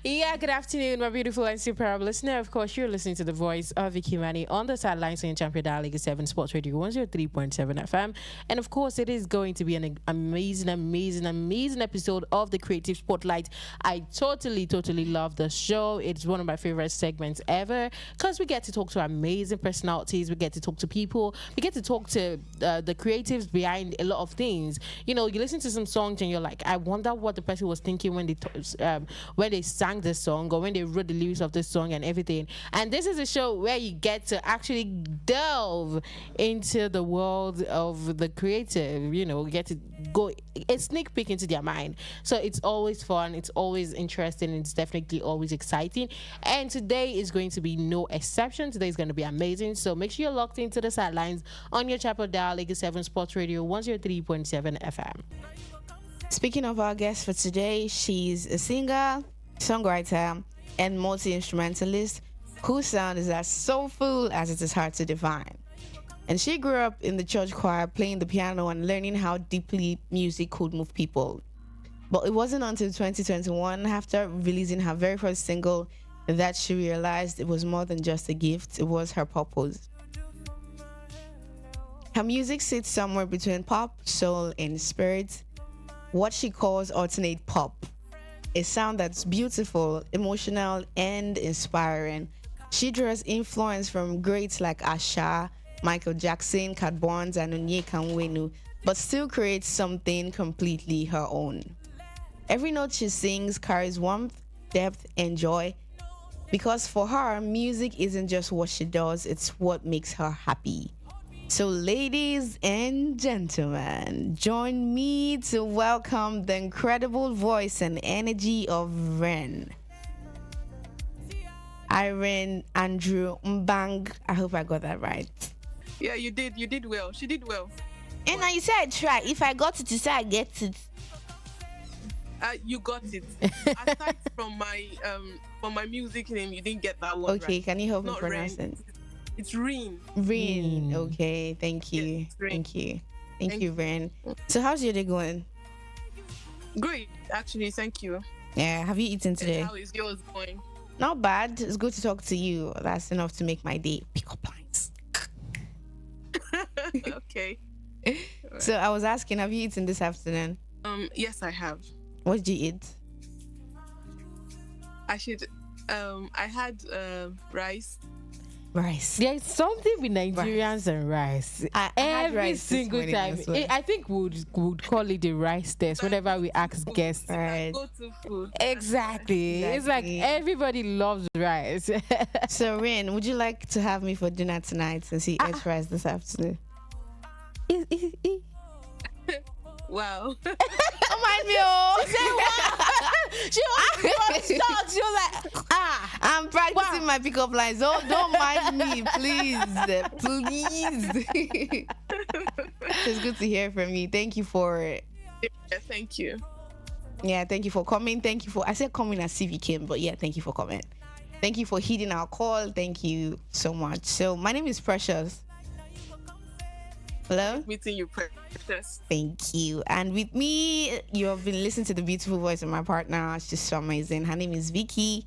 Yeah, good afternoon, my beautiful and superb listener. Of course, you're listening to the voice of Vicky Manny on the sidelines in Champion Dial League 7 Sports Radio 103.7 FM. And of course, it is going to be an amazing, amazing, amazing episode of the Creative Spotlight. I totally love the show. It's one of my favorite segments ever because we get to talk to amazing personalities. We get to talk to people. We get to talk to the creatives behind a lot of things. You know, you listen to some songs and you're like, I wonder what the person was thinking when they sang this song or when they wrote the lyrics of this song and everything. And this is a show where you get to actually delve into the world of the creative. You know, get to go a sneak peek into their mind. So it's always fun, it's always interesting, it's definitely always exciting. And today is going to be no exception. Today is going to be amazing. So make sure you're locked into the sidelines on your Chapel Dial League 7 Sports Radio 103.7 FM. Speaking of our guest for today, she's a singer, songwriter, and multi-instrumentalist whose sound is as soulful as it is hard to define. And she grew up in the church choir playing the piano and learning how deeply music could move people. But it wasn't until 2021, after releasing her very first single, that she realized it was more than just a gift, it was her purpose. Her music sits somewhere between pop, soul, and spirit, what she calls alternate pop. A sound that's beautiful, emotional, and inspiring. She draws influence from greats like Asha, Michael Jackson, Cat Barnes, and Onyeka Onwenu, but still creates something completely her own. Every note she sings carries warmth, depth, and joy, because for her, music isn't just what she does, it's what makes her happy. So, ladies and gentlemen, join me to welcome the incredible voice and energy of Rheen. Irene Andrew Mbang. I hope I got that right. Yeah, you did. You did well. She did well. And now you said I try. If I got it, you say I get it. You got it. Aside from my music name, you didn't get that one. Okay, right. can you help me Not pronounce Rheen. it? It's Rheen. Rheen. Okay, thank you. Yes, Rheen. Thank you. Thank Thank you, Rheen. So, how's your day going? Great, actually. Thank you. Yeah, have you eaten today? How is yours going? Not bad. It's good to talk to you. That's enough to make my day. Pick up lines. Okay. So I was asking, have you eaten this afternoon? Yes, I have. What did you eat? I should. I had rice. Rice. There's something with Nigerians and rice. I had Every rice this single morning time. as well. I think would call it the rice test whenever we ask guests. Right. Go to food. Exactly. It's like Exactly. everybody loves rice. So, Rheen, would you like to have me for dinner tonight since you ate rice this afternoon? Wow. Don't mind me, oh. She was shocked. She was like, I'm practicing my pickup lines. Oh, don't mind me, please. Please. It's good to hear from you. Thank you for it. Yeah, thank you. Yeah, thank you for coming. Thank you for, I said coming as if you came, but yeah, thank you for coming. Thank you for heeding our call. Thank you so much. So, my name is Precious. Hello? Meeting you, Precious. Thank you. And with me, you have been listening to the beautiful voice of my partner. She's so amazing. Her name is Vicky.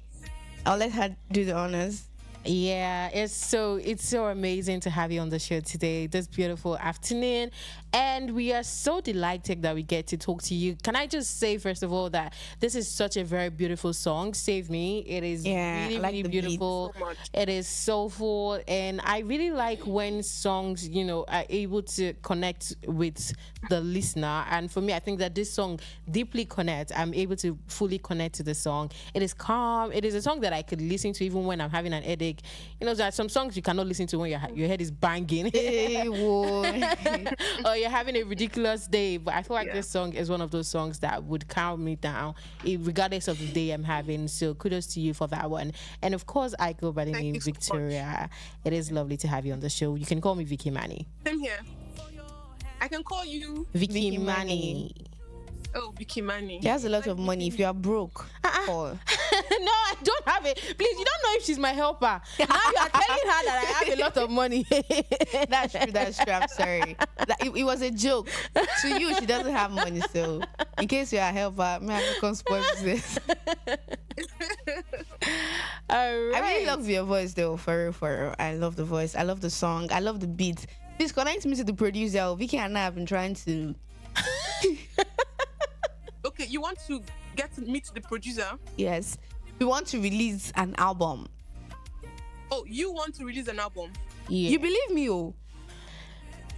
I'll let her do the honors. yeah, it's so amazing to have you on the show today, this beautiful afternoon. And we are so delighted that we get to talk to you. Can I just say, first of all, that this is such a very beautiful song, Save Me. It is Yeah, I like really the beat beautiful. so much. It is soulful. And I really like when songs, you know, are able to connect with the listener. And for me, I think that this song deeply connects. I'm able to fully connect to the song. It is calm. It is a song that I could listen to even when I'm having an headache. You know, there are some songs you cannot listen to when your head is banging. Hey, whoa. Or you're having a ridiculous day, but I feel like Yeah. this song is one of those songs that would calm me down, regardless of the day I'm having. So kudos to you for that one. And of course, I go by the Thank name you so Victoria. It is lovely to have you on the show. You can call me Vicky Manny. Same here. I can call you. Vicky, Vicky Manny. Oh, Vicky Manny. She has a lot of money. If you are broke, call. No, I don't have it. Please, you don't know if she's my helper. Now you are telling her that I have a lot of money. That's true. That's true. I'm sorry. It was a joke. To you, she doesn't have money. So, in case you are a helper, may I come spoil this? All right. I really love your voice though, for real, for real. I love the voice. I love the song. I love the beat. Please connect me to the producer. Vicky and I have been trying to. Okay, you want to get to meet the producer? Yes, we want to release an album. Oh, you want to release an album? Yeah. You believe me, oh?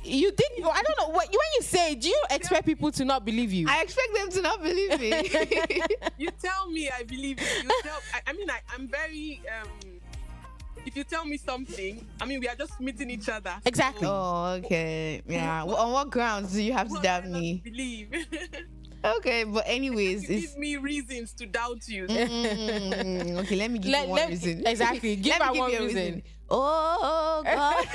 You think? I don't know what when you say. Do you expect people to not believe you? I expect them to not believe me. You tell me, I believe you. I'm very. If you tell me something, I mean, we are just meeting each other. Exactly. Oh, okay. Yeah. Well, on what grounds do you have to doubt me? Believe. Okay, but anyways, You it's give me reasons to doubt you. okay. Let me give you one reason. Exactly. Give Let her me give one you a reason. Oh God.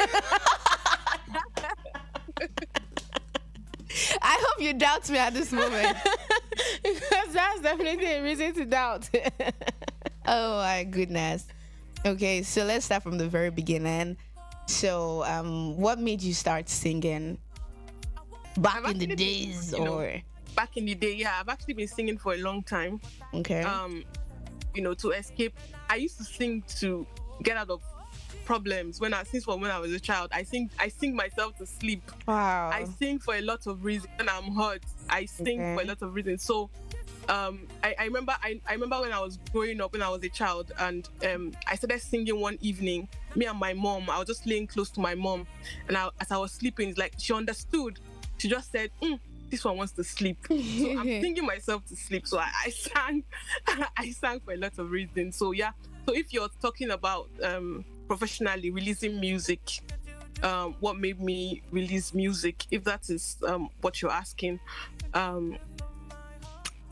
I hope you doubt me at this moment. Because that's definitely a reason to doubt. Oh my goodness. Okay, so let's start from the very beginning. So, what made you start singing back in the actually days, been, or back in the day, yeah, I've actually been singing for a long time. okay? To escape. I used to sing to get out of problems when I was a child. I sing myself to sleep. Wow. I sing for a lot of reasons. When I'm hurt, I sing for a lot of reasons. So I remember when I was growing up, when I was a child, and I started singing one evening. Me and my mom, I was just laying close to my mom, and as I was sleeping, it's like she understood. She just said, this one wants to sleep. So I'm singing myself to sleep. So I sang I sang for a lot of reasons. So yeah. So if you're talking about professionally releasing music, what made me release music, if that is what you're asking,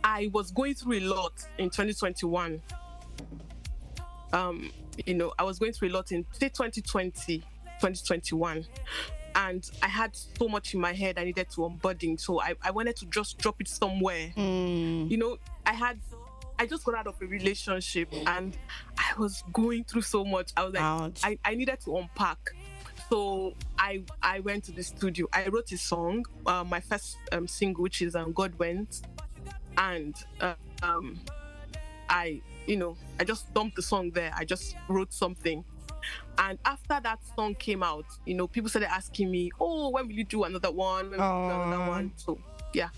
I was going through a lot in 2021. I was going through a lot in 2020, 2021. And I had so much in my head I needed to unburden. So I wanted to just drop it somewhere. I just got out of a relationship and I was going through so much. I was like, I needed to unpack. So I went to the studio. I wrote a song, my first single, which is God Went. And I just dumped the song there. I just wrote something. And after that song came out, people started asking me, oh, when will you do another one? When will you do another one? So, yeah.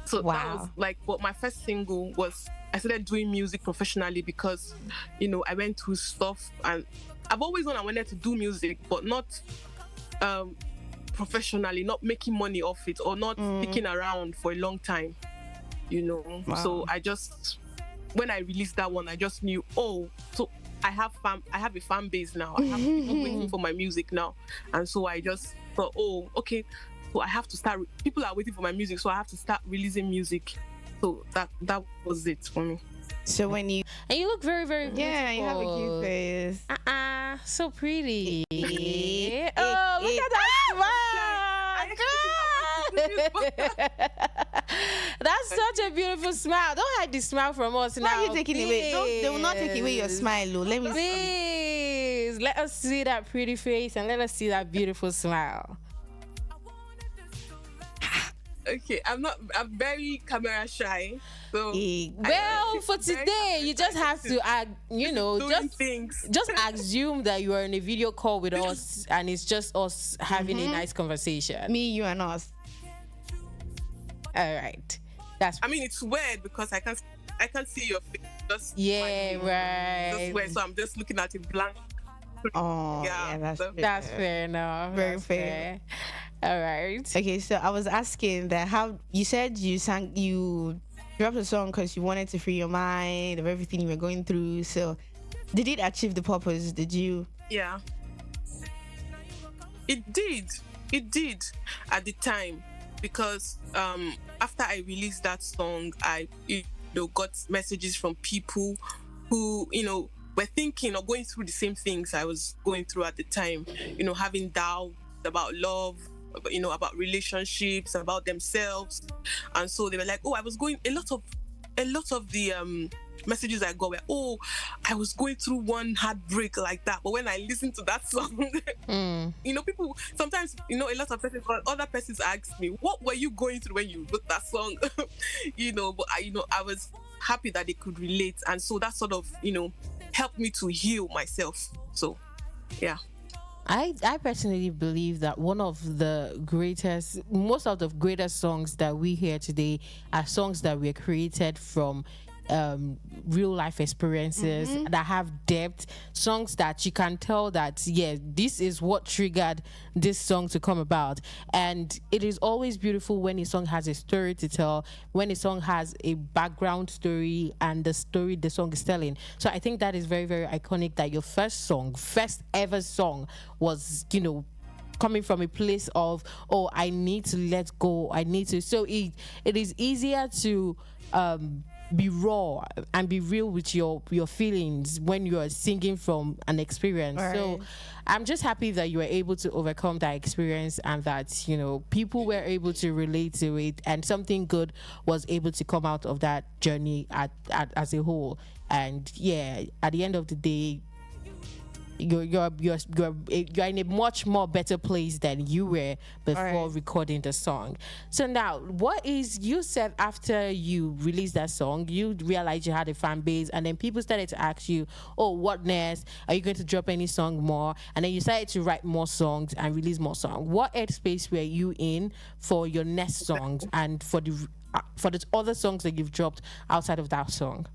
So that was like what my first single was. I started doing music professionally because, I went through stuff, and I've always known I wanted to do music, but not professionally, not making money off it, or not sticking around for a long time, So I just, when I released that one, I just knew, so I have a fan base now. I have people waiting for my music now. And so I just thought, okay, so I have to start, people are waiting for my music, so I have to start releasing music. So that was it for me. So and you look very, very beautiful. Yeah, you have a cute face. So pretty. Oh, look at that smile. That's such a beautiful smile. Don't hide the smile from us now. Why are you taking it away? They will not take away your smile, though. Let me Please, let us see that pretty face and let us see that beautiful smile. Okay, I'm very camera shy. So for today, you just have to, just assume that you are in a video call with us and it's just us having a nice conversation. Me, you, and us. All right. It's weird because I can't see your face. Just right. Just weird, so I'm just looking at it blank. Oh, yeah, that's fair enough. Very fair. All right. Okay, so I was asking that how you said you dropped a song because you wanted to free your mind of everything you were going through. So, did it achieve the purpose? Did you? Yeah. It did at the time, because after I released that song, I got messages from people who were thinking or going through the same things I was going through at the time. Having doubts about love, about relationships, about themselves. And so they were like, I was going, a lot of the messages I got were, oh, I was going through one heartbreak like that. But when I listened to that song, people sometimes, a lot of persons, other persons ask me, what were you going through when you wrote that song? But I was happy that they could relate. And so that sort of, helped me to heal myself. So, yeah. I personally believe that most of the greatest songs that we hear today are songs that were created from real life experiences that have depth, songs that you can tell that this is what triggered this song to come about. And it is always beautiful when a song has a story to tell, when a song has a background story and the story the song is telling. So I think that is very, very iconic that your first ever song was coming from a place of, oh, I need to let go, so it is easier to be raw and be real with your feelings when you are singing from an experience. Right. So I'm just happy that you were able to overcome that experience and that people were able to relate to it and something good was able to come out of that journey as a whole. And at the end of the day, you're in a much more better place than you were before recording the song. So now, you said after you released that song, you realized you had a fan base, and then people started to ask you, oh, what next? Are you going to drop any song more? And then you started to write more songs and release more songs. What headspace were you in for your next songs and for the other songs that you've dropped outside of that song?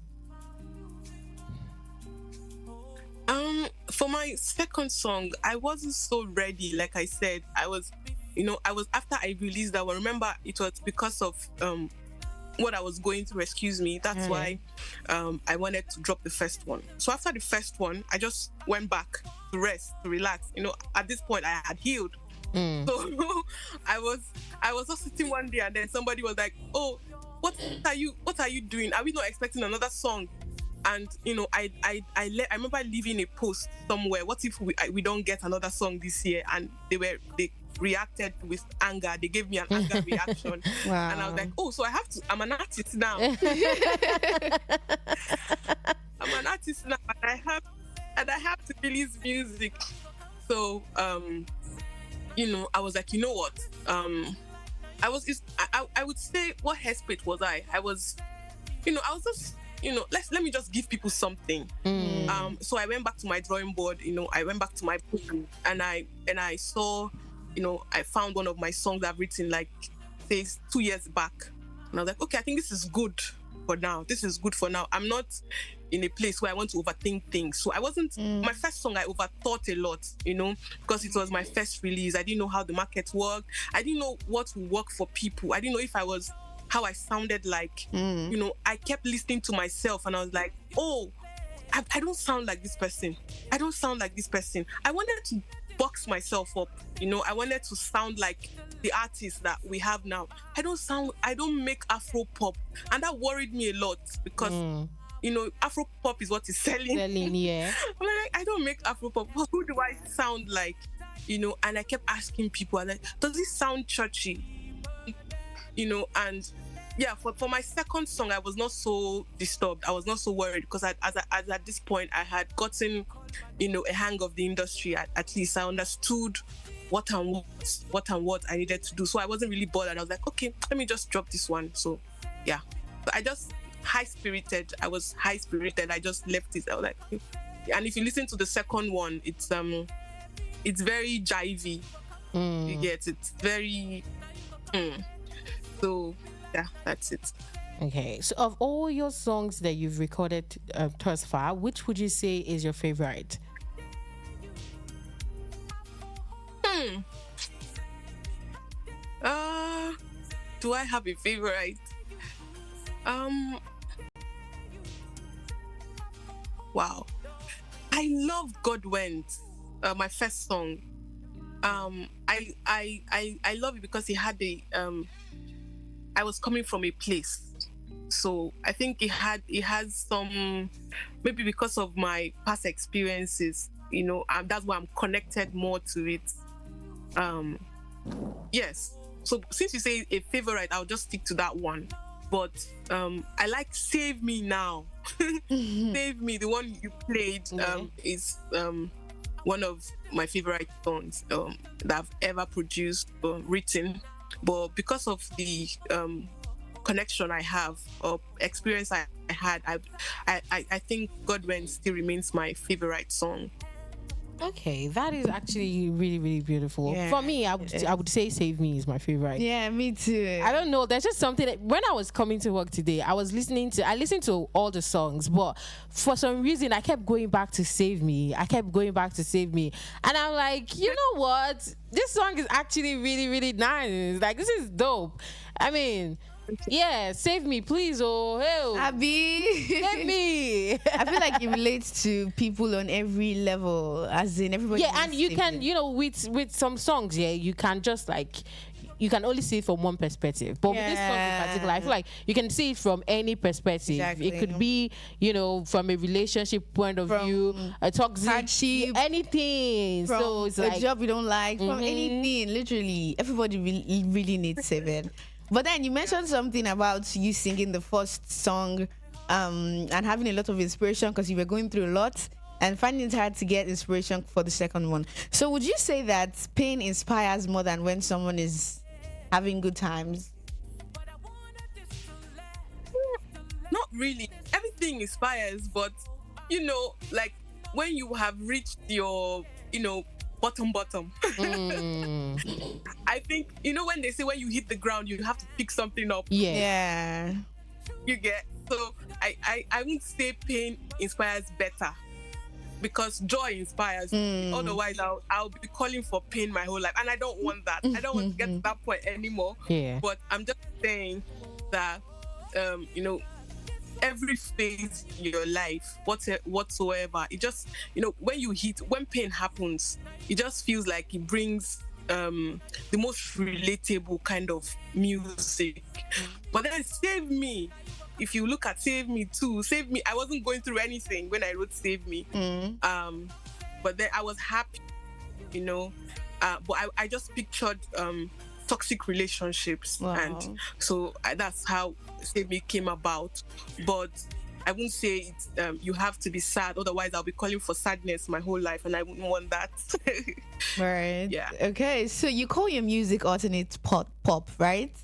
For my second song, I wasn't so ready. Like I said, I was after I released that one. Remember, it was because of what I was going through. Excuse me. That's why I wanted to drop the first one. So after the first one, I just went back to rest, to relax. At this point, I had healed. So I was just sitting one day, and then somebody was like, "Oh, what are you doing? Are we not expecting another song?" And I remember leaving a post somewhere. What if we don't get another song this year? And they reacted with anger. They gave me an anger reaction. Wow. And I was like, oh, so I'm an artist now. I'm an artist now, and I have to release music. So I was like, you know what? I would say, what headspace was I? I was just, let me just give people something. So I went back to my drawing board, I went back to my book, and I saw, I found one of my songs I've written, like, say, 2 years back. And I was like, okay, I think this is good for now. I'm not in a place where I want to overthink things. So I wasn't, my first song, I overthought a lot, because it was my first release. I didn't know how the market worked. I didn't know what would work for people. I didn't know if I was, how I sounded like. I kept listening to myself, and I was like, oh, I don't sound like this person. I wanted to box myself up. I wanted to sound like the artists that we have now. I don't make Afro pop. And that worried me a lot because, Afro pop is what is selling. Yeah. I'm like, I don't make Afro pop. Who do I sound like? And I kept asking people, like, does this sound churchy? And for my second song, I was not so disturbed. I was not so worried because as at this point, I had gotten, a hang of the industry. At least I understood what I needed to do. So I wasn't really bothered. I was like, okay, let me just drop this one. So, yeah. So I just high-spirited. I was high-spirited. I just left it. I was like, okay. And if you listen to the second one, it's very jivey. You get it. It's very... So, yeah, that's it. Okay, so of all your songs that you've recorded thus far, which would you say is your favorite? Do I have a favorite? Wow, I love God Went, my first song. I love it because it had I was coming from a place, so I think it has some, maybe because of my past experiences, that's why I'm connected more to it. Yes. So since you say a favorite, I'll just stick to that one. But I like Save Me Now. Save Me, the one you played, is one of my favorite songs that I've ever produced or written. But because of the connection I have or experience I had, I think Godwin still remains my favorite song. Okay, that is actually really, really beautiful. Yeah, For me, I would say Save Me is my favorite. Yeah, me too. I don't know. There's just something that when I was coming to work today, I listened to all the songs, but for some reason I kept going back to Save Me. And I'm like, you know what? This song is actually really, really nice. Like, this is dope. I mean, yeah, save me, please. Oh, hell. Abby. Save me. I feel like it relates to people on every level, as in everybody. Yeah, and you can, with some songs, you can just like, you can only see it from one perspective. But with this song in particular, I feel like you can see it from any perspective. Exactly. It could be, from a relationship point of view, a toxic, hardship, anything. From so it's a like job you don't like, from anything. Literally, everybody really needs saving. But then you mentioned something about you singing the first song and having a lot of inspiration because you were going through a lot and finding it hard to get inspiration for the second one. So would you say that pain inspires more than when someone is having good times? Not really. Everything inspires, but like when you have reached your, bottom. I think when they say when you hit the ground you have to pick something up. Yeah. You get. So I wouldn't say pain inspires better, because joy inspires. Otherwise I'll be calling for pain my whole life, and I don't want that. I don't want to get to that point anymore. But I'm just saying that every phase in your life, whatsoever, it just, when pain happens, it just feels like it brings the most relatable kind of music. But then Save Me, if you look at Save Me too, Save Me, I wasn't going through anything when I wrote Save Me. But then I was happy, but I just pictured toxic relationships. Wow. And so that's how Save Me came about. But I wouldn't say it's, you have to be sad, otherwise I'll be calling for sadness my whole life, and I wouldn't want that. Right. Yeah. Okay, so you call your music alternate pop, right?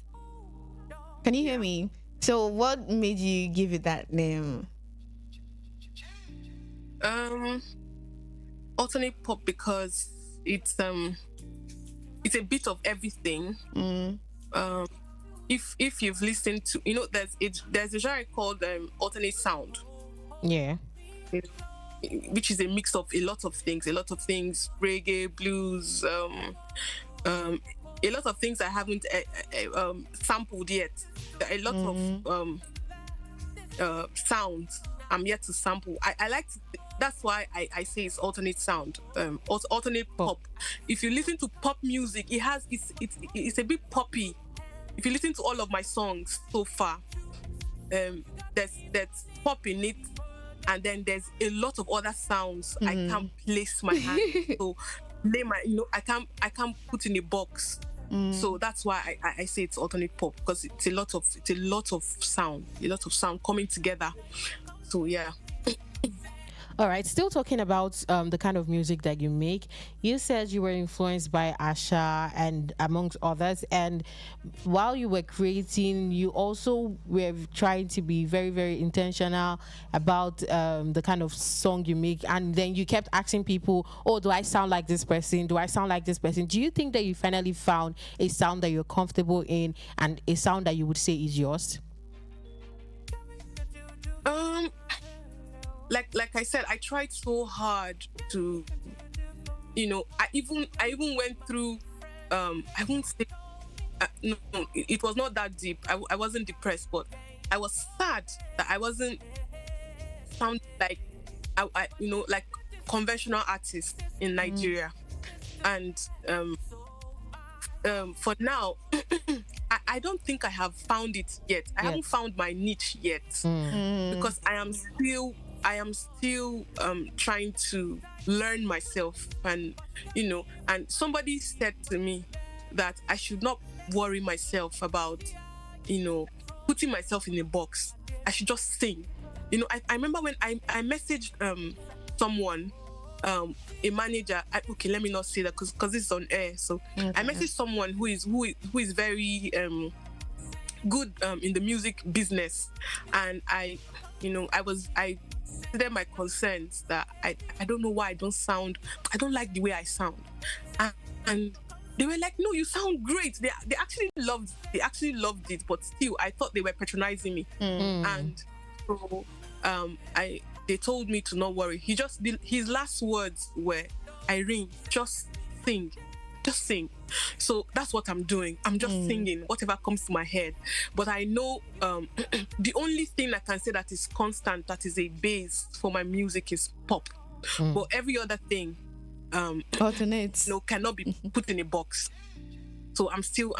Can you hear me? So what made you give it that name? Alternate pop because it's a bit of everything. If you've listened to, there's a genre called alternate sound. Yeah. Which is a mix of a lot of things, reggae, blues, a lot of things I haven't sampled yet. A lot of sounds I'm yet to sample. I like to, that's why I say it's alternate sound, alternate pop. If you listen to pop music, it's a bit poppy. If you listen to all of my songs so far, there's pop in it, and then there's a lot of other sounds I can't place my hand. So I can't put in a box. So that's why I say it's alternate pop, because it's a lot of sound coming together. So yeah. All right, still talking about the kind of music that you make. You said you were influenced by Asha and amongst others, and while you were creating, you also were trying to be very, very intentional about the kind of song you make, and then you kept asking people, oh, do I sound like this person? Do you think that you finally found a sound that you're comfortable in and a sound that you would say is yours? Like I said, I tried so hard to, I even went through, I won't say, no, it was not that deep. I wasn't depressed, but I was sad that I wasn't sound like, like conventional artists in Nigeria. And for now, I don't think I have found it yet. I haven't found my niche yet, because I am still trying to learn myself, and and somebody said to me that I should not worry myself about putting myself in a box. I should just sing, I remember when I messaged someone, a manager. Okay, let me not say that because this is on air. So I messaged someone who is very good in the music business, and I stated my concerns that I don't know why I don't like the way I sound, and they were like, no, you sound great. They actually loved it, but still I thought they were patronizing me. And so they told me to not worry. His last words were, Irene, just sing. So that's what I'm doing. I'm just singing whatever comes to my head. But I know the only thing I can say that is constant, that is a base for my music, is pop. But every other thing alternates, cannot be put in a box. So I'm still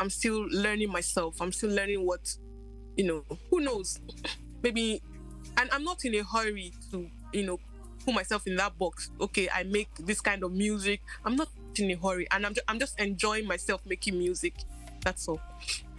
learning myself. I'm still learning what, who knows, maybe. And I'm not in a hurry to put myself in that box. Okay, I make this kind of music. I'm not in a hurry, and I'm just enjoying myself making music. That's all.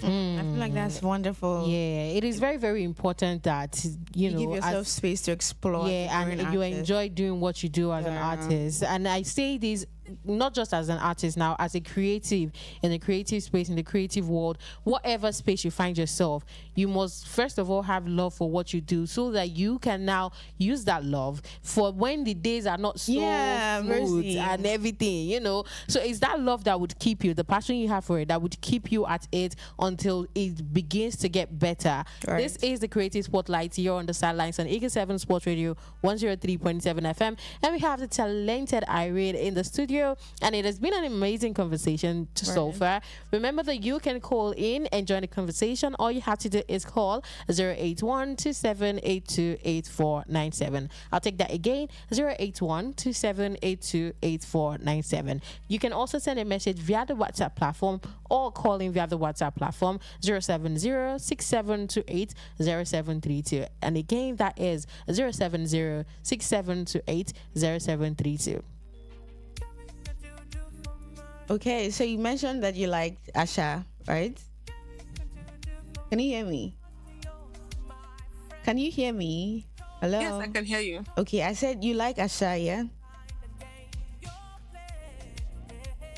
I feel like that's wonderful. Yeah, it is very, very important that you give yourself space to explore. Yeah, and you enjoy doing what you do as an artist. And I say this not just as an artist, now as a creative, in the creative space, in the creative world, whatever space you find yourself, you must first of all have love for what you do, so that you can now use that love for when the days are not so smooth and everything, So it's that love that would keep you, the passion you have for it, that would keep you at it until it begins to get better. Right. This is the Creative Spotlight here on the sidelines on Eagle 7 Sports Radio 103.7 FM, and we have the talented Irene in the studio. And it has been an amazing conversation so far. Remember that you can call in and join the conversation. All you have to do is call 081-2782-8497. I'll take that again, 081-2782-8497. You can also send a message via the WhatsApp platform or call in via the WhatsApp platform 070-6728-0732. And again, that is 070-6728-0732. Okay, so you mentioned that you liked Asha, right? Can you hear me? Can you hear me? Hello? Yes, I can hear you. Okay, I said you like Asha, yeah?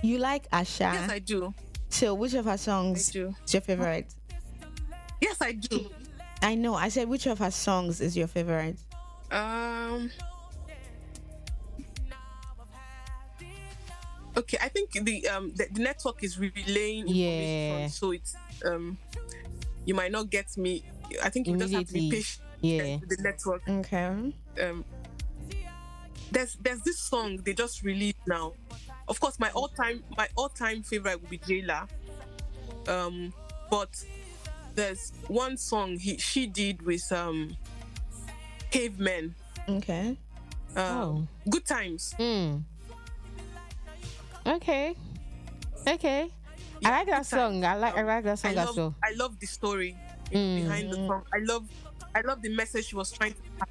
You like Asha? Yes, I do. So which of her songs is your favorite? Yes, I do. I know. I said which of her songs is your favorite? Okay, I think the network is relaying information, so it's you might not get me. I think you just have to be patient with the network. Okay. There's this song they just released now. Of course, my all-time favorite would be Jayla. But there's one song she did with Cavemen. Okay. Good Times. Okay. Yeah, I like that song. I like that song as well. I love the story behind the song. I love the message she was trying to pass.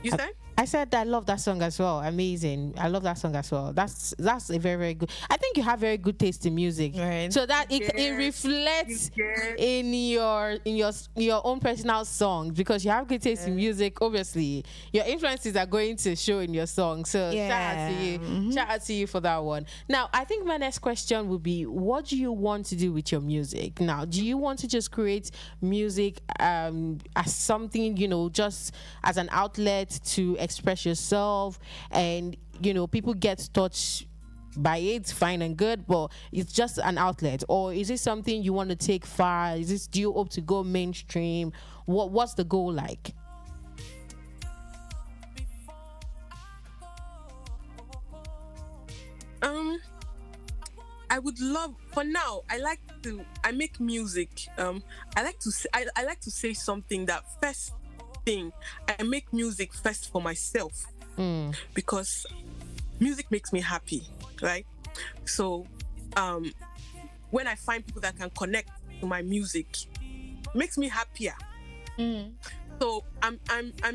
You said? I said I love that song as well. Amazing. I love that song as well. That's a very, very good. I think you have very good taste in music, right? So that it reflects in your own personal songs, because you have good taste in music. Obviously, your influences are going to show in your song. So shout out to you. Shout out to you for that one. Now, I think my next question would be, what do you want to do with your music? Now, do you want to just create music as something, just as an outlet to express yourself, and people get touched by it, fine and good, but it's just an outlet? Or is it something you want to take far? Do you hope to go mainstream? What's the goal like? I would love, for now, I make music. I like to say something that first thing, I make music first for myself, because music makes me happy, right? So when I find people that can connect to my music, it makes me happier. So I'm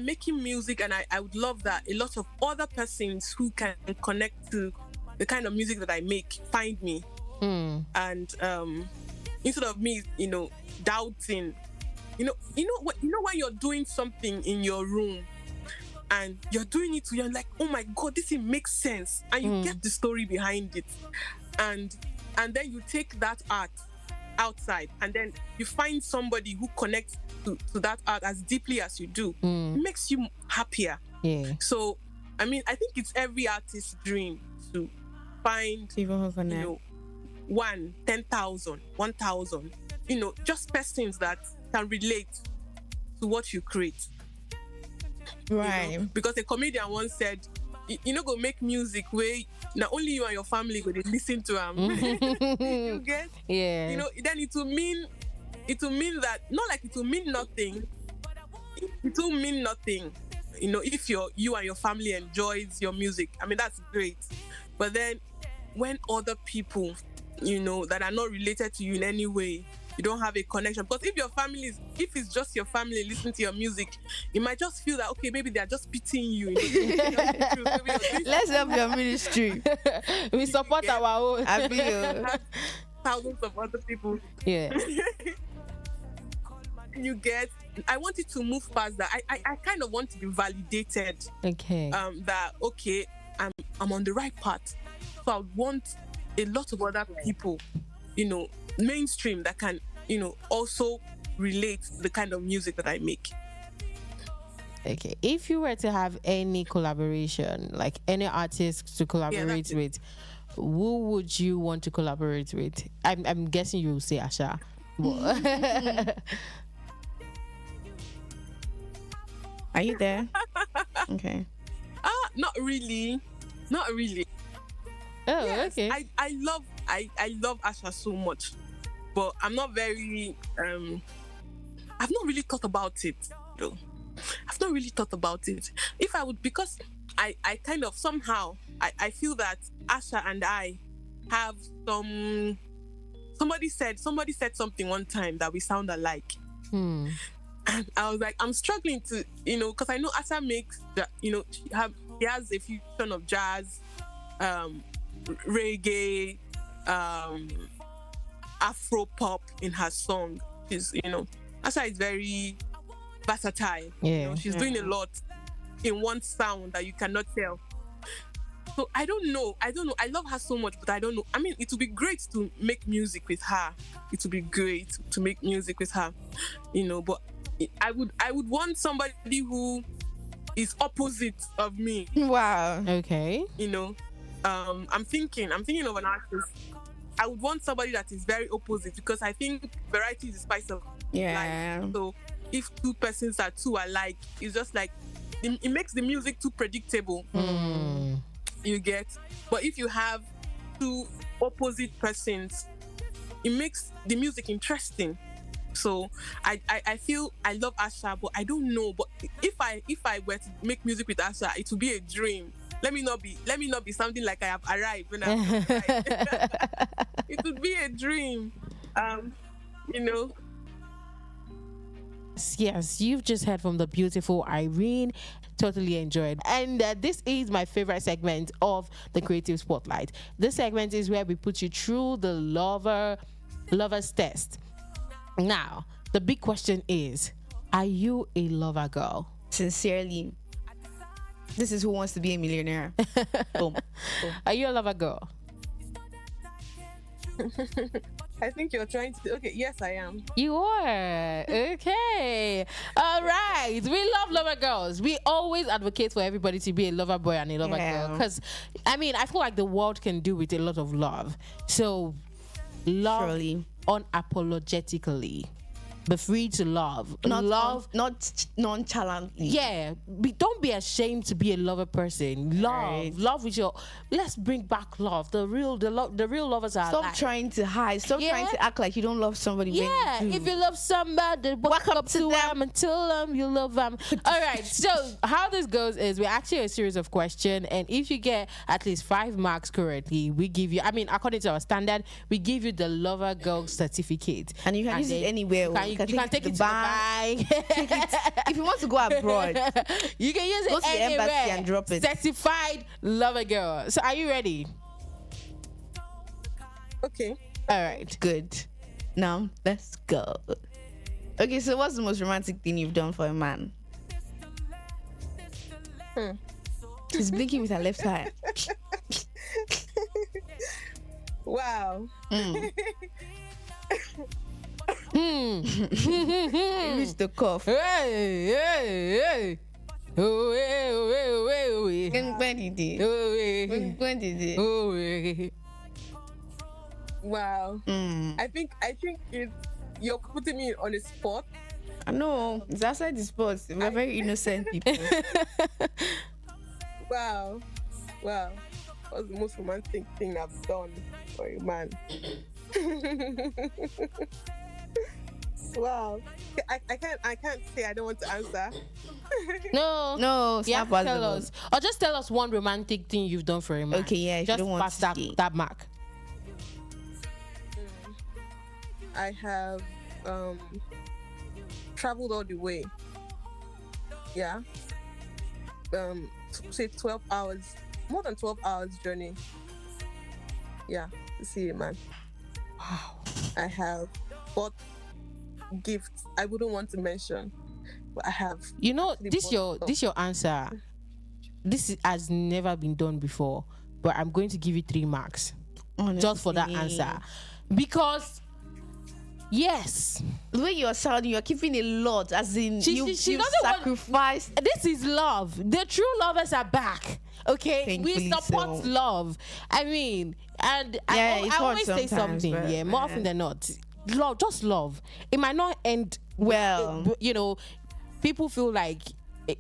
making music, and I would love that a lot of other persons who can connect to the kind of music that I make find me, and instead of me doubting when you're doing something in your room and you're doing it, you're like, oh my god, this thing makes sense, and you get the story behind it, and then you take that art outside, and then you find somebody who connects to that art as deeply as you do. It makes you happier. Yeah. So I mean, I think it's every artist's dream to find People who connect. 10,000, 1,000, just persons that can relate to what you create. Right. Because a comedian once said, go make music where not only you and your family go to listen to them. You get? Yeah. Then it will mean that, not like it will mean nothing. It will mean nothing. If you and your family enjoys your music, I mean, that's great. But then when other people, that are not related to you in any way, you don't have a connection. Because if it's just your family listening to your music, you might just feel that, okay, maybe they're just pitying you. Let's help your ministry. We support our own. Thousands of other people. Yeah. I want it to move past that. I kind of want to be validated. Okay. That, okay, I'm on the right path. So I want a lot of other people, mainstream, that can, also relate to the kind of music that I make. Okay. If you were to have any collaboration, like any artist to collaborate with, who would you want to collaborate with? I'm guessing you will say Asha. Are you there? Okay. Not really. Oh, yes, okay. I love Asha so much, but I'm not very I've not really thought about it though. I've not really thought about it. If I would, because I kind of somehow I feel that Asha and I have somebody said something one time that we sound alike. And I was like, I'm struggling to, because I know Asha makes he has a fusion of jazz, reggae, Afro pop in her song. She's, Asha is very versatile. Yeah. She's doing a lot in one sound that you cannot tell. So I don't know. I love her so much, but I don't know. I mean, it would be great to make music with her. It would be great to make music with her, but I would want somebody who is opposite of me. Wow. Okay. I'm thinking of an artist. I would want somebody that is very opposite, because I think variety is the spice of life. So if two persons are too alike, it's just like it makes the music too predictable. You get? But if you have two opposite persons, it makes the music interesting. So I feel I love Asha, but I don't know. But if I were to make music with Asha, it would be a dream. Let me not be something like I have arrived when I've arrived. It would be a dream. Yes, you've just heard from the beautiful Irene. Totally enjoyed. And this is my favorite segment of the Creative Spotlight. This segment is where we put you through the lover's test. Now, the big question is, are you a lover girl? Sincerely, this is Who Wants to Be a Millionaire. Boom. Are you a lover girl? I think you're trying to. Okay, yes, I am. You are. Okay. All right. We love lover girls. We always advocate for everybody to be a lover boy and a lover girl. Because, I feel like the world can do with a lot of love. So, love unapologetically. Be free to love. Not nonchalantly. Yeah. Don't be ashamed to be a lover person. Love with your. Let's bring back love. The real lovers are. Stop trying to hide. Stop trying to act like you don't love somebody. Yeah. If you love somebody, walk up to them and tell them you love them. All right. So how this goes is we ask you a series of questions, and if you get at least 5 marks correctly, we give you. According to our standard, we give you the lover girl certificate, and you can use it anywhere. You can take it to the bank. If you want to go abroad, you can use it go to the embassy and drop it. Certified lover girl. So are you ready? Okay. All right. Good. Now let's go. Okay, so what's the most romantic thing you've done for a man? She's blinking with her left eye. Wow. Reach the cough. Hey. Oh, When did it? When did it? Wow. I think you're putting me on the spot. I know. It's outside the sports. We're very innocent people. Wow. What's the most romantic thing I've done for a man? Wow. I can't say. I don't want to answer. No, it's Yeah, not possible. tell us. Or just tell us one romantic thing you've done for a man. Okay, yeah, if you just don't want pass to see. that mark. I have traveled all the way. Yeah. Say 12 hours, more than 12 hours journey. Yeah, to see a man. Wow. I have bought gifts I wouldn't want to mention, but I have. You know, actually this bought your answer. Has never been done before, but I'm going to give you 3 marks just for that Honestly. answer, because yes, The way you're sounding, you're keeping a lot, as in She you doesn't want- sacrificed. this is love. The true lovers are back. Okay, Thankfully we support so. love. I mean, and Yeah, it's I hard always say sometimes, something. but, Yeah, more often than not, love, just love. It might not end Well. You know, people feel like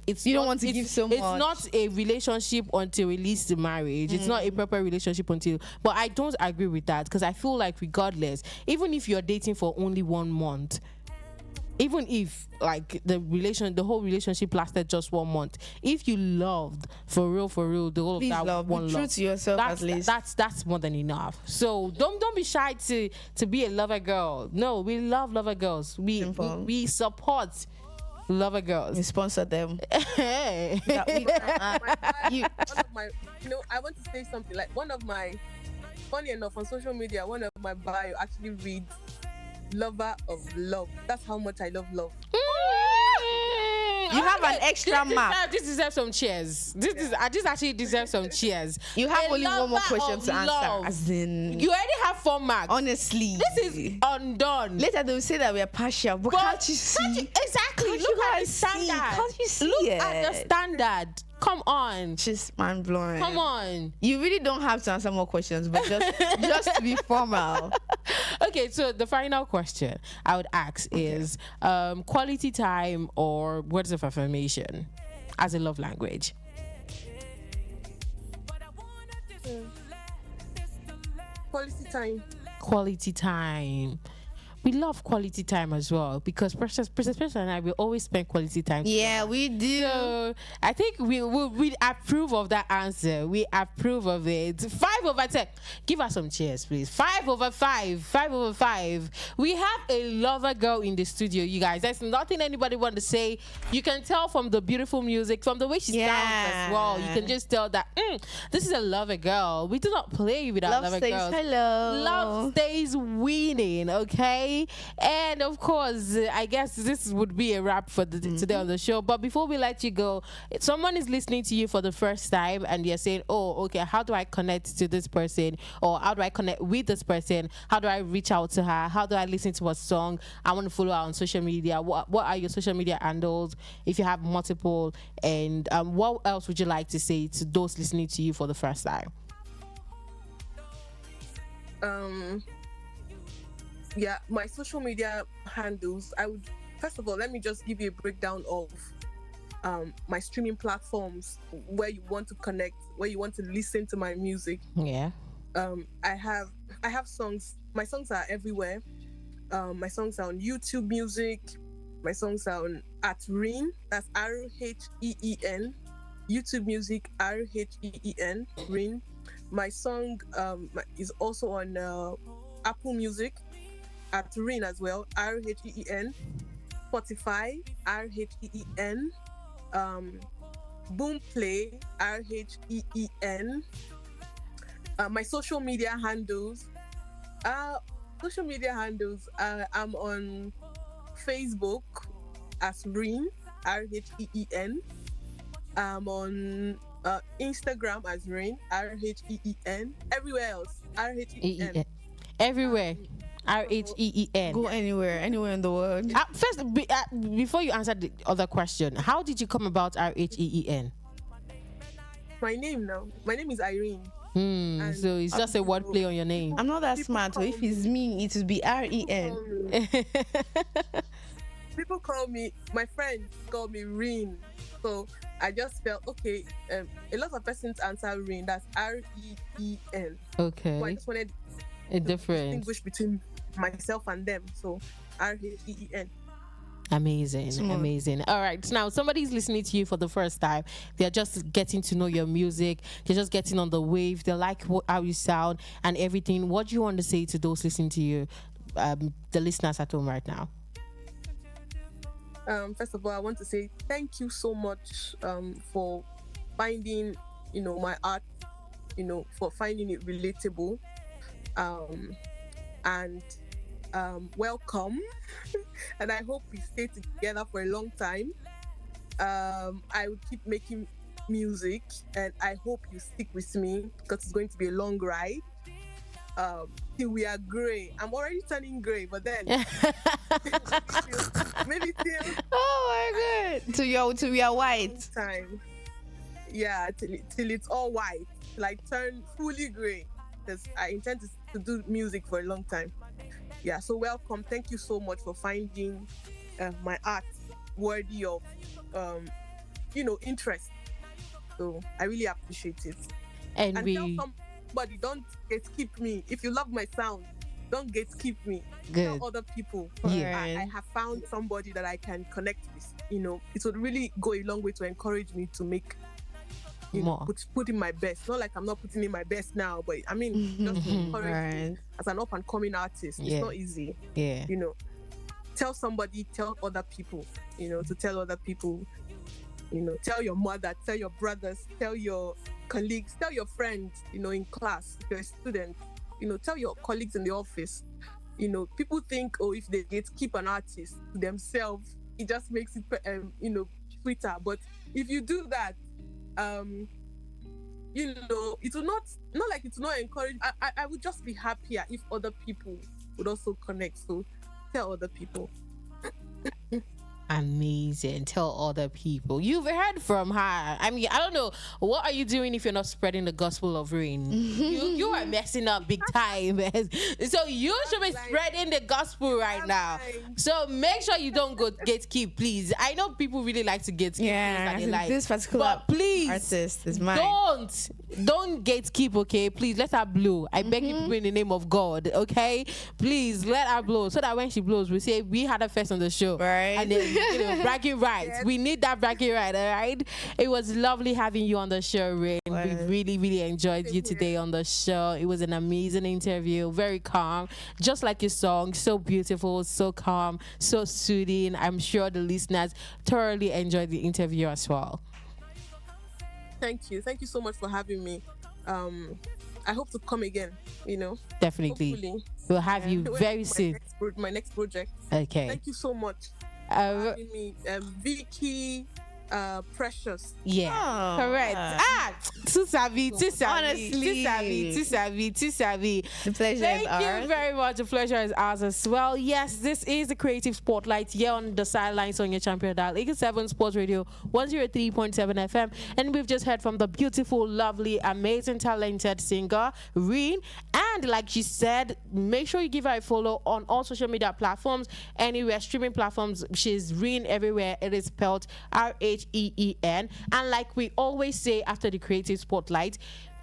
it's You don't not- want to it's- give so It's much. not a relationship until it leads to marriage. It's not a proper relationship until. But I don't agree with that, because I feel like regardless, even if you're dating for only 1 month, even if like the whole relationship lasted just 1 month, if you loved for real, the whole Please of that love. Be one true love, to yourself at least. that's more than enough. So don't be shy to be a lover girl. No, we love lover girls. Simple. We support lover You girls. sponsor them. Hey. That we- one of my, I want to say something like one of my, funny enough, on social media, one of my bio actually reads "lover of love." That's how much I love love. You have an extra mark. This deserves some cheers. This actually deserves some cheers. You have A only one more lover question of to answer. love. As in, You already have 4 marks. honestly, This is undone. later they'll say that we are partial, but can't you see? Exactly. Can't Look you at the guys see? standard. Can't you see Look at the it? standard. Come on. Just mind blowing. Come on. You really don't have to answer more questions, but just to be formal. Okay, so the final question I would ask is quality time or words of affirmation as a love language. Quality time. Quality time. We love quality time as well, because Precious and I will always spend quality time together. Yeah, we do. So I think we approve of that answer. We approve of it. 5/10. Give us some cheers, please. 5/5. 5/5. We have a lover girl in the studio, you guys. There's nothing anybody want to say. You can tell from the beautiful music, from the way she sounds as well. You can just tell that this is a lover girl. We do not play with our Love lover says girls. hello. Love stays winning, okay? And of course, I guess this would be a wrap for today on the show. But before we let you go, if someone is listening to you for the first time and you're saying, oh, okay, how do I connect to this person? Or how do I connect with this person? How do I reach out to her? How do I listen to a song? I want to follow her on social media. What are your social media handles, if you have multiple? And what else would you like to say to those listening to you for the first time? Yeah, my social media handles. I would, first of all, let me just give you a breakdown of my streaming platforms where you want to connect, where you want to listen to my music. Yeah. I have songs. My songs are everywhere. My songs are on YouTube Music. My songs are on at Rheen. That's RHEEN. YouTube Music RHEEN. Rheen. My song is also on Apple Music at Rheen as well. RHEEN. Spotify RHEEN. Boomplay RHEEN. My social media handles. I'm on Facebook as Rheen, Rheen. I'm on Instagram as Rheen, Rheen. Everywhere else, Rheen. Everywhere. Rheen. Go anywhere in the world. First, before you answer the other question, how did you come about Rheen? My name now. My name is Irene. So it's just a wordplay on your name. I'm not that smart. So if it's me, it would be Rhen. People call me, my friends call me Rheen. So I just felt, okay, a lot of persons answer Rheen. That's Reen. Okay. So I just wanted a to difference. distinguish between myself and them. So Rhen. Amazing. All right. Now, somebody's listening to you for the first time. They're just getting to know your music. They're just getting on the wave. They like how you sound and everything. What do you want to say to those listening to you, the listeners at home right now? First of all, I want to say thank you so much for finding, my art, for finding it relatable, and welcome. And I hope we stay together for a long time. I will keep making music, and I hope you stick with me because it's going to be a long ride. Till we are grey. I'm already turning grey, but then maybe till. Oh my God! Till we are white. Time. Yeah, till it's all white. Like turn fully grey. Because I intend to do music for a long time. Yeah, so welcome. Thank you so much for finding my art worthy of, interest. So I really appreciate it. And tell somebody, don't gatekeep me. If you love my sound, don't gatekeep me. Good. Tell other people. Yeah. I have found somebody that I can connect with. It would really go a long way to encourage me to make more. Put in my best. Not like I'm not putting in my best now, but I mean, just to encourage me as an up and coming artist. It's not easy. Yeah. Tell somebody, tell other people, to tell other people, tell your mother, tell your brothers, tell your colleagues, tell your friends, in class, if you're a student, tell your colleagues in the office. People think, if they keep an artist to themselves, it just makes it, sweeter. But if you do that, it will not like it will not encourage. I would just be happier if other people would also connect. So tell other people. Amazing. Tell other people. You've heard from her. I mean, I don't know. What are you doing if you're not spreading the gospel of Rheen? you are messing up big time. So you should be spreading the gospel right now. So make sure you don't go gatekeep, please. I know people really like to gatekeep. Yeah, this particular please, artist is mine. Don't gatekeep, okay? Please let her blow. I beg you, people, in the name of God, okay? Please let her blow so that when she blows, we say we had her first on the show, right? And then bragging rights. Yes. We need that bragging right, all right? It was lovely having you on the show, Rheen. We really, really enjoyed you today on the show. It was an amazing interview, very calm, just like your song, so beautiful, so calm, so soothing. I'm sure the listeners thoroughly enjoyed the interview as well. Thank you so much for having me. I hope to come again, Definitely. Hopefully. We'll have you very soon. My next project. Okay. Thank you so much for having me. Vicky, Precious. Yeah. Oh, correct. Too savvy. Honestly. Too savvy. The pleasure Thank is ours. you very much. The pleasure is ours as well. Yes, this is the Creative Spotlight here on the sidelines on your champion dial, Eagle 7 Sports Radio 103.7 FM. And we've just heard from the beautiful, lovely, amazing, talented singer, Rheen. And like she said, make sure you give her a follow on all social media platforms, anywhere, streaming platforms. She's Rheen everywhere. It is spelled Rheen. And like we always say after the Creative Spotlight,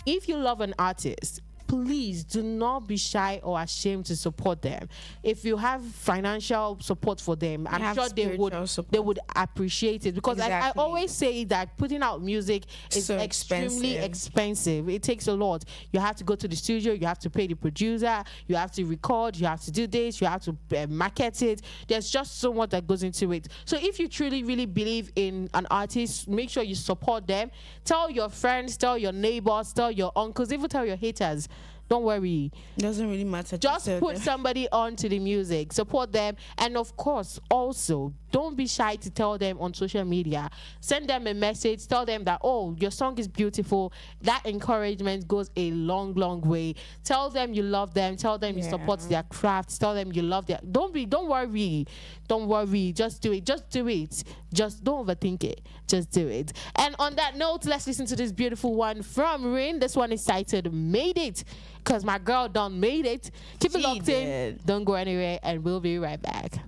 if you love an artist, please do not be shy or ashamed to support them. If you have financial support for them, I'm sure they would appreciate it, because I always say that putting out music is so extremely expensive. It takes a lot. You have to go to the studio, you have to pay the producer, you have to record, you have to do this, you have to market it. There's just so much that goes into it. So if you truly really believe in an artist, make sure you support them. Tell your friends, tell your neighbors, tell your uncles, even tell your haters. Don't worry. Doesn't really matter. Just put somebody on to the music, support them, and of course, also don't be shy to tell them on social media. Send them a message, tell them that, oh, your song is beautiful. That encouragement goes a long, long way. Tell them you love them, tell them you support their craft, tell them you love their. Don't worry, just do it. Just don't overthink it, just do it. And on that note, let's listen to this beautiful one from Rheen. This one is titled Made It, because my girl done made it. Keep it locked in, don't go anywhere, and we'll be right back.